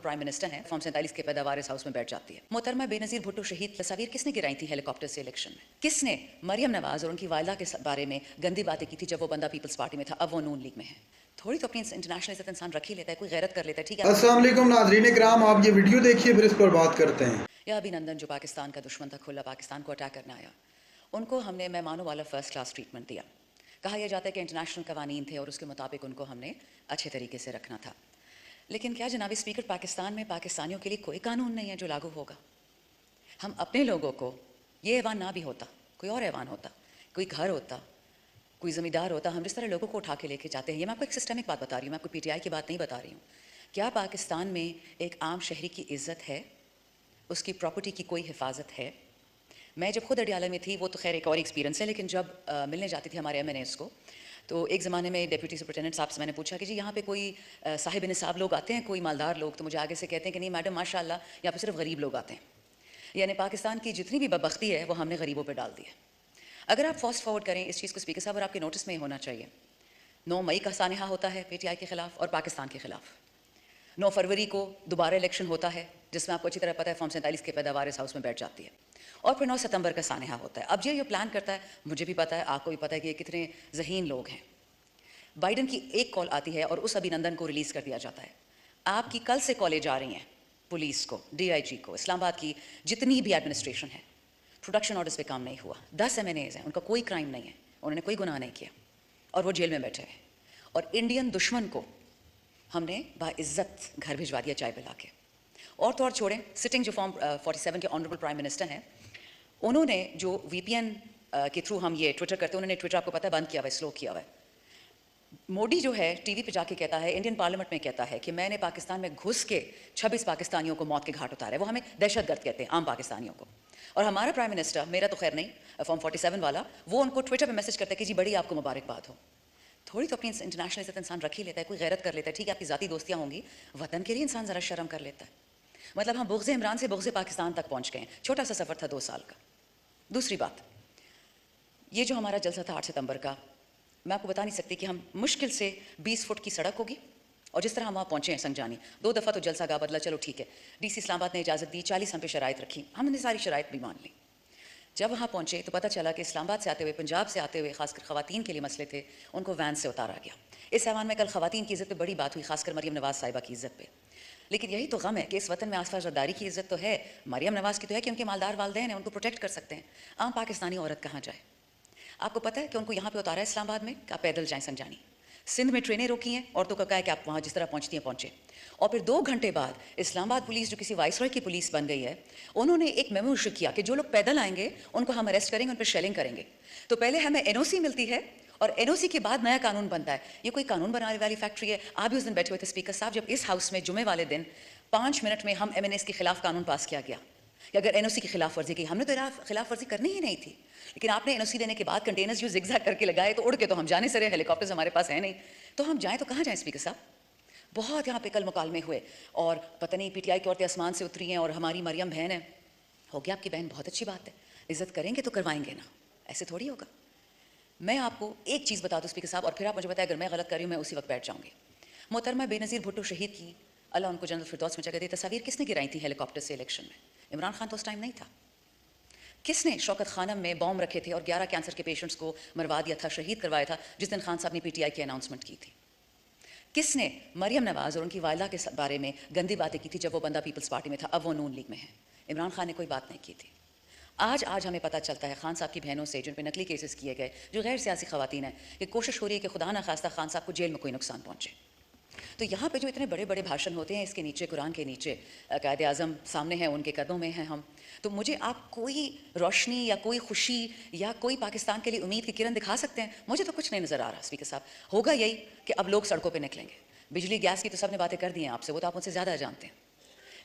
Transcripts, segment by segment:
Prime minister हैं, form 47 की पैदावार इस हाउस में बैठ जाती है। मोहतरमा बेनज़ीर भुट्टो शहीद तस्वीर किसने गिराई थी हेलीकॉप्टर से इलेक्शन में? किसने मरियम नवाज और उनकी वालिदा के बारे में गंदी बातें की थी जब वो बंदा पीपल्स पार्टी में था, अब वो नून लीग में है? थोड़ी तो अपनी इंटरनेशनल इज्जत इंसान रख ही लेता है, कोई गैरत कर लेता है, ठीक है। अस्सलाम वालेकुम नाज़रीन इकराम, आप ये वीडियो देखिए फिर इस पर बात करते हैं। या अभिनंदन जो पाकिस्तान का दुश्मन था, खुला पाकिस्तान को अटैक करने आया, उनको हमने मेहमानों वाला फर्स्ट क्लास ट्रीटमेंट दिया। कहा यह जाता है कि इंटरनेशनल कवानीन थे और उसके मुताबिक उनको हमने अच्छे तरीके से रखना था। लेकिन क्या जनाब स्पीकर, पाकिस्तान में पाकिस्तानियों के लिए कोई कानून नहीं है जो लागू होगा? हम अपने लोगों को, ये ऐवान ना भी होता, कोई और ऐवान होता, कोई घर होता, कोई ज़मींदार होता, हम जिस तरह लोगों को उठा के लेके जाते हैं, ये मैं आपको एक सिस्टमिक बात बता रही हूँ, मैं आपको पीटीआई की बात नहीं बता रही हूँ। क्या पाकिस्तान में एक आम शहरी की इज़्ज़त है, उसकी प्रॉपर्टी की कोई हिफाजत है? मैं जब खुद अडियाला में थी, वो तो खैर एक और एक्सपीरियंस है, लेकिन जब मिलने जाती थी हमारे MNAs को, तो एक ज़माने में डिप्टी सुपरिटेंडेंट साहब से मैंने पूछा कि जी यहाँ पे कोई साहिब निसाब लोग आते हैं, कोई मालदार लोग? तो मुझे आगे से कहते हैं कि नहीं मैडम माशाल्लाह, यहाँ पे सिर्फ गरीब लोग आते हैं। यानी पाकिस्तान की जितनी भी बदबख्ती है वो हमने गरीबों पे डाल दी है। अगर आप फास्ट फॉरवर्ड करें इस चीज़ को स्पीकर साहब, और आपके नोटिस में होना चाहिए, 9 मई का सानहा होता है PTI के ख़िलाफ़ और पाकिस्तान के ख़िलाफ़। 9 फरवरी को दोबारा इलेक्शन होता है जिसमें आपको अच्छी तरह पता है फॉर्म 47 की पैदावार इस हाउस में बैठ जाती है, और फिर 9 सितंबर का सानहा होता है। अब ये प्लान करता है, मुझे भी पता है, आपको भी पता है कि ये कितने ज़हीन लोग हैं। बाइडन की एक कॉल आती है और उस अभिनंदन को रिलीज़ कर दिया जाता है। आपकी कल से कॉलेज जा रही हैं पुलिस को, DIG को, इस्लामाबाद की जितनी भी एडमिनिस्ट्रेशन है, प्रोडक्शन ऑर्डर्स पे काम नहीं हुआ। 10 MNAs हैं, उनका कोई क्राइम नहीं है, उन्होंने कोई गुनाह नहीं किया और वो जेल में बैठे हैं। और इंडियन दुश्मन को हमने बाइज्जत घर भिजवा दिया चाय पिला के। और तो और छोड़ें, सिटिंग जो फॉर्म 47 के ऑनरेबल प्राइम मिनिस्टर हैं, उन्होंने जो VPN के थ्रू हम ये ट्विटर करते हैं, उन्होंने ट्विटर आपको पता है बंद किया हुआ है, स्लो किया हुआ है। मोदी जो है टीवी पे जाके कहता है, इंडियन पार्लियामेंट में कहता है कि मैंने पाकिस्तान में घुस के 26 पाकिस्तानियों को मौत के घाट उतारा है। वो हमें दहशतगर्द कहते हैं, आम पाकिस्तानियों को। और हमारा प्राइम मिनिस्टर, मेरा तो खैर नहीं, फॉर्म 47 वाला, वो उनको ट्विटर पे मैसेज करता है कि जी बड़ी आपको मुबारकबाद हो। थोड़ी तो अपनी इंटरनेशनल इज्जत इंसान रख ही लेता है, कोई गैरत कर लेता है, ठीक है। आपकी ज़ाती दोस्तियाँ होंगी, वतन के लिए इंसान ज़रा शर्म कर लेता है। मतलब हम बुग़्ज़ इमरान से बुग़्ज़ पाकिस्तान तक पहुँच गए हैं। छोटा सा सफ़र था 2 साल का। दूसरी बात, ये जो हमारा जलसा था 8 सितंबर का, मैं आपको बता नहीं सकती कि हम मुश्किल से 20 फुट की सड़क होगी, और जिस तरह हम वहाँ पहुँचे हैं संगजानी, 2 दफ़ा तो जलसा गा बदला, चलो ठीक है, DC इस्लामाबाद ने इजाज़त दी, 40 हम पे शराइत रखी, हमने सारी शराइत भी मान ली। जब वहाँ पहुँचे तो पता चला कि इस्लामाबाद से आते हुए, पंजाब से आते हुए, खासकर ख़वातीन के लिए मसले थे, उनको वैन से उतारा गया। इस ऐवान में कल ख़वातीन की इज़्ज़त पे बड़ी बात हुई, खासकर मरियम नवाज़ साहिबा की इज़्ज़त पे। लेकिन यही तो गम है कि इस वतन में आसपास रदारी की इज़्ज़त तो है, मरियम नवाज़ की तो है कि उनके मालदार वालदैन हैं, उनको प्रोटेक्ट कर सकते हैं। आम पाकिस्तानी औरत कहाँ जाए? आपको पता है कि उनको यहाँ पे उतारा है इस्लामाबाद में कि आप पैदल जाएं संगजानी। सिंध में ट्रेनें रोकी हैं, औरतों का कहा है कि आप वहाँ जिस तरह पहुँचती हैं पहुँचे। और फिर 2 घंटे बाद इस्लामाबाद पुलिस, जो किसी वाइसरॉय की पुलिस बन गई है, उन्होंने एक मेमो इशू किया कि जो लोग पैदल आएंगे उनको हम अरेस्ट करेंगे, उन पर शेलिंग करेंगे। तो पहले हमें NOC मिलती है और NOC के बाद नया कानून बनता है। ये कोई कानून बनाने वाली फैक्ट्री है? आप भी उस दिन बैठे हुए थे स्पीकर साहब, जब इस हाउस में जुमे वाले दिन 5 मिनट में हम MNAs के खिलाफ कानून पास किया गया कि अगर NOC की खिलाफ वर्जी की, हमने तो खिलाफ वर्जी करनी ही नहीं थी, लेकिन आपने NOC देने के बाद कंटेनर्स जो जिगजैग करके लगाए, तो उड़ के तो हम जाने से रहे, हेलीकॉप्टर्स हमारे पास है नहीं, तो हम जाएं तो कहाँ जाएं स्पीकर साहब? बहुत यहाँ पे कल मुकालमे हुए, और पता नहीं PTI की औरतें आसमान से उतरी हैं और हमारी मरियम बहन है। हो गया आपकी बहन, बहुत अच्छी बात है, इज्जत करेंगे तो करवाएंगे ना, ऐसे थोड़ी होगा। मैं आपको एक चीज़ बता दूँ स्पीकर साहब, और फिर आप मुझे बताएं अगर मैं गलत कर रही हूँ, मैं उसी वक्त बैठ जाऊँगी। मोहतरमा बेनज़ीर भुट्टो शहीद की, अल्लाह उनको जन्नत फिरदौस में जगह दे, तस्वीर किसने गिराई थी हेलीकॉप्टर से इलेक्शन में? इमरान खान तो उस टाइम नहीं था। किसने शौकत खानम में बॉम्ब रखे थे और 11 कैंसर के पेशेंट्स को मरवा दिया था, शहीद करवाया था, जिस दिन खान साहब ने PTI की अनाउंसमेंट की थी? किसने मरियम नवाज और उनकी वालिदा के बारे में गंदी बातें की थी जब वो बंदा पीपल्स पार्टी में था, अब वो नून लीग में है? इमरान खान ने कोई बात नहीं की थी। आज हमें पता चलता है खान साहब की बहनों से, जिन पे नकली केसेस किए गए, जो गैर सियासी ख़वातीन हैं, कि कोशिश हो रही है कि खुदा न खास्ता खान साहब को जेल में कोई नुकसान पहुँचे। तो यहाँ पे जो इतने बड़े बड़े भाषण होते हैं, इसके नीचे, कुरान के नीचे, कायदे आज़म सामने है, उनके कदमों में हैं हम। तो मुझे आप कोई रोशनी या कोई खुशी या कोई पाकिस्तान के लिए उम्मीद की किरण दिखा सकते हैं? मुझे तो कुछ नहीं नज़र आ रहा स्पीकर साहब। होगा यही कि अब लोग सड़कों पर निकलेंगे। बिजली गैस की तो सब ने बातें कर दी हैं आपसे, वो तो आप मुझसे ज़्यादा जानते हैं।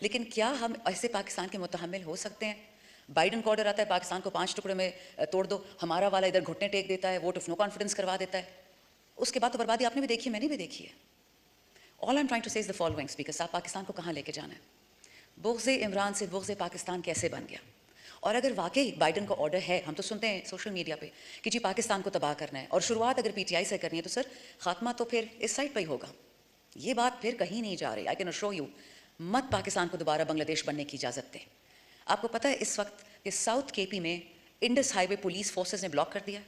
लेकिन क्या हम ऐसे पाकिस्तान के मुतहम्मिल हो सकते हैं? बाइडन का ऑर्डर आता है पाकिस्तान को 5 टुकड़े में तोड़ दो, हमारा वाला इधर घुटने टेक देता है, वोट ऑफ नो कॉन्फिडेंस करवा देता है। उसके बाद तो बर्बादी आपने भी देखी है, मैंने भी देखी है। All I am trying to say is the following speaker साहब, पाकिस्तान को कहाँ लेके जाना है? बुग़्ज़े इमरान से बुग़्ज़े पाकिस्तान कैसे बन गया? और अगर वाकई बाइडन का ऑर्डर है, हम तो सुनते हैं सोशल मीडिया पे कि जी पाकिस्तान को तबाह करना है, और शुरुआत अगर PTI से करनी है, तो सर खात्मा तो फिर इस साइड पर ही होगा। ये बात फिर कहीं नहीं जा रही। आई कैन अश्योर यू, मत पाकिस्तान को दोबारा बांग्लादेश बनने की इजाज़त दे। आपको पता है इस वक्त कि साउथ केपी में इंडस हाईवे पुलिस फोर्सेस ने ब्लॉक कर दिया।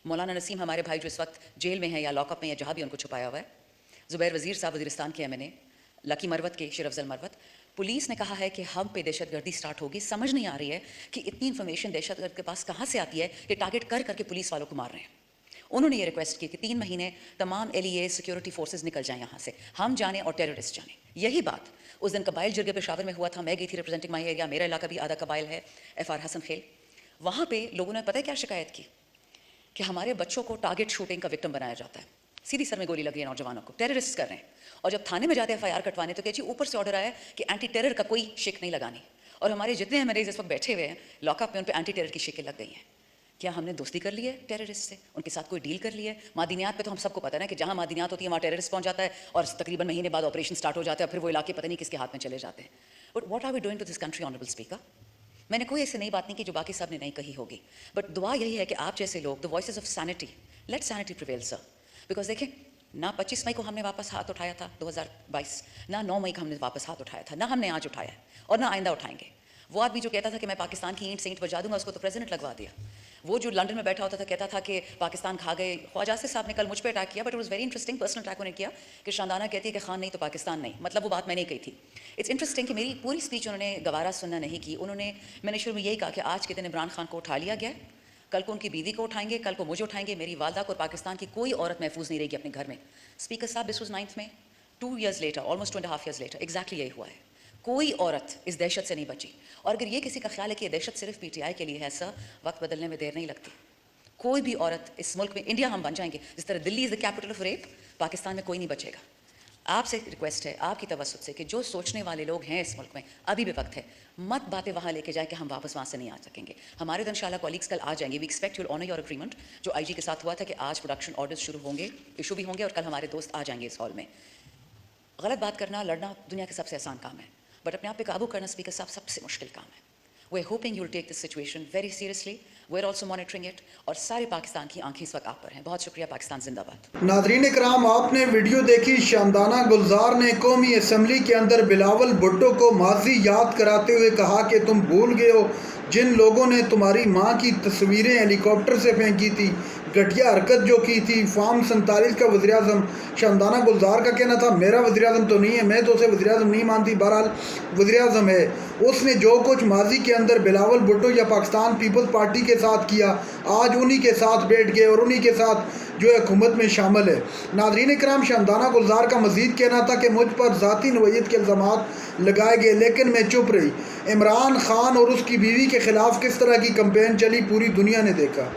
मौलाना नसीम हमारे भाई जो इस वक्त जेल में है या लॉकअप में या जहाँ भी उनको छुपाया हुआ है, ज़ुबैर वज़ीर साहब वज़ीरिस्तान के MNA, लकी मरवत के शेर अफजल मरवत, पुलिस ने कहा है कि हम पे दहशतगर्दी स्टार्ट होगी। समझ नहीं आ रही है कि इतनी इन्फॉर्मेशन दहशतगर्द के पास कहाँ से आती है कि टारगेट कर करके पुलिस वालों को मार रहे हैं। उन्होंने ये रिक्वेस्ट की कि 3 महीने तमाम LEA सिक्योरिटी फोर्सेस निकल जाएं यहाँ से, हम जाने और टेररिस्ट जाने। यही बात उस दिन कबाइल जरगे पेशावर में हुआ था। मैं गई थी रिप्रेजेंटिंग माई एरिया, मेरा इलाका भी आधा कबाइल है, FR हसन खेल। वहाँ पे लोगों ने पता है क्या शिकायत की कि हमारे बच्चों को टारगेट शूटिंग का विक्टिम बनाया जाता है, सीधी सर में गोली लगी है नौजवानों को, टेररिस्ट कर रहे हैं। और जब थाने में जाते हैं FIR कटवाने तो कहते ऊपर से ऑर्डर आया कि एंटी टेरर का कोई शिक नहीं लगानी। और हमारे जितने MNAs इस वक्त बैठे हुए हैं लॉकअप में, उन पर एंटी टेरर की शिकें लग गई हैं। क्या हमने दोस्ती कर ली है टेररिस्ट से, उनके साथ कोई डील कर ली है? मादनियात पे तो हम सबको पता है ना कि जहाँ मादनियात होती है वहाँ टेररिस्ट पहुँच जाता है और तकरीबन महीने बाद ऑपरेशन स्टार्ट हो जाता है, फिर वो इलाके पता नहीं किसके हाथ में चले जाते हैं। But what are we doing to this country honourable speaker? मैंने कोई ऐसी नई बात नहीं की जो बाकी सब ने नहीं कही होगी, बट दुआ यही है कि आप जैसे लोग, the voices of sanity, let sanity prevail sir. Because देखें, ना 25 मई को हमने वापस हाथ उठाया था 2022, ना 9 मई को हमने वापस हाथ उठाया था, ना हमने आज उठाया है और ना आइंदा उठाएंगे। वो आदमी जो कहता था कि मैं पाकिस्तान की ईंट से ईंट बजा दूंगा, उसको तो प्रेसिडेंट लगवा दिया। वो जो लंदन में बैठा होता था कहता था कि पाकिस्तान खा गए। ख्वाजा आसिफ साहब ने कल मुझ पर अटैक किया, but it was very interesting, personal attack उन्होंने किया कि शानदाना कहती है कि खान नहीं तो पाकिस्तान नहीं, मतलब वो बात मैंने कही थी। इट्स इंटरेस्टिंग कि मेरी पूरी स्पीच उन्होंने गवारा सुनना नहीं की। मैंने शुरू में यही कहा कि आज के दिन इमरान खान को उठा लिया गया, कल को उनकी बीवी को उठाएंगे, कल को मुझे उठाएंगे, मेरी वालदा को। और पाकिस्तान की कोई औरत महफूज नहीं रहेगी अपने घर में। स्पीकर साहब, this was 9 May, 2 years later, almost 2.5 years later, exactly यही हुआ है। कोई औरत इस दहशत से नहीं बची। और अगर ये किसी का ख्याल है कि ये दहशत सिर्फ PTI के लिए है, सर, वक्त बदलने में देर नहीं लगती। कोई भी औरत इस मुल्क में, इंडिया हम बन जाएंगे, जिस तरह Delhi is the capital of rape, Pakistan में कोई नहीं बचेगा। आपसे रिक्वेस्ट है, आपकी तवज्जो से, कि जो सोचने वाले लोग हैं इस मुल्क में, अभी भी वक्त है, मत बातें वहाँ लेके जाए कि हम वापस वहाँ से नहीं आ सकेंगे। हमारे तो इंशाल्लाह कॉलीग्स कल आ जाएंगे। We expect you will honour your agreement जो IG के साथ हुआ था कि आज प्रोडक्शन ऑर्डर्स शुरू होंगे, इशू भी होंगे, और कल हमारे दोस्त आ जाएंगे इस हॉल में। गलत बात करना, लड़ना दुनिया का सबसे आसान काम है, बट अपने आप पे काबू करना, स्पीकर साहब, सबसे मुश्किल काम है। We are hoping you will take this situation very seriously. We are also monitoring it, और सारे पाकिस्तान की आंखें इस वक्त आप पर हैं। बहुत शुक्रिया। पाकिस्तान जिंदाबाद। नाजरीन कराम, आपने वीडियो देखी। शानदाना गुलजार ने कौमी असम्बली के अंदर बिलावल भुट्टो को माजी याद कराते हुए कहा कि तुम भूल गए हो जिन लोगों ने तुम्हारी माँ की तस्वीरें हेलीकॉप्टर से फेंकी थी, घटिया हरकत जो की थी। फार्म 47 का वज़ीर आज़म शानदाना गुलजार का कहना था मेरा वज़ीर आज़म तो नहीं है, मैं तो उसे वज़ीर आज़म नहीं मानती, बहरहाल वज़ीर आज़म है। उसने जो कुछ माजी के अंदर बिलावल भुट्टो या पाकिस्तान पीपल्स पार्टी के साथ किया, आज उन्हीं के साथ बैठ गए और उन्हीं के साथ जो है हुकूमत में शामिल है। नाज़रीन कराम, शानदाना गुलजार का मज़ीद कहना था कि मुझ पर ज़ाती नवैयत के इल्ज़ामात लगाए गए, लेकिन मैं चुप रही। इमरान खान और उसकी बीवी के ख़िलाफ़ किस तरह की कंपेन चली, पूरी दुनिया ने देखा।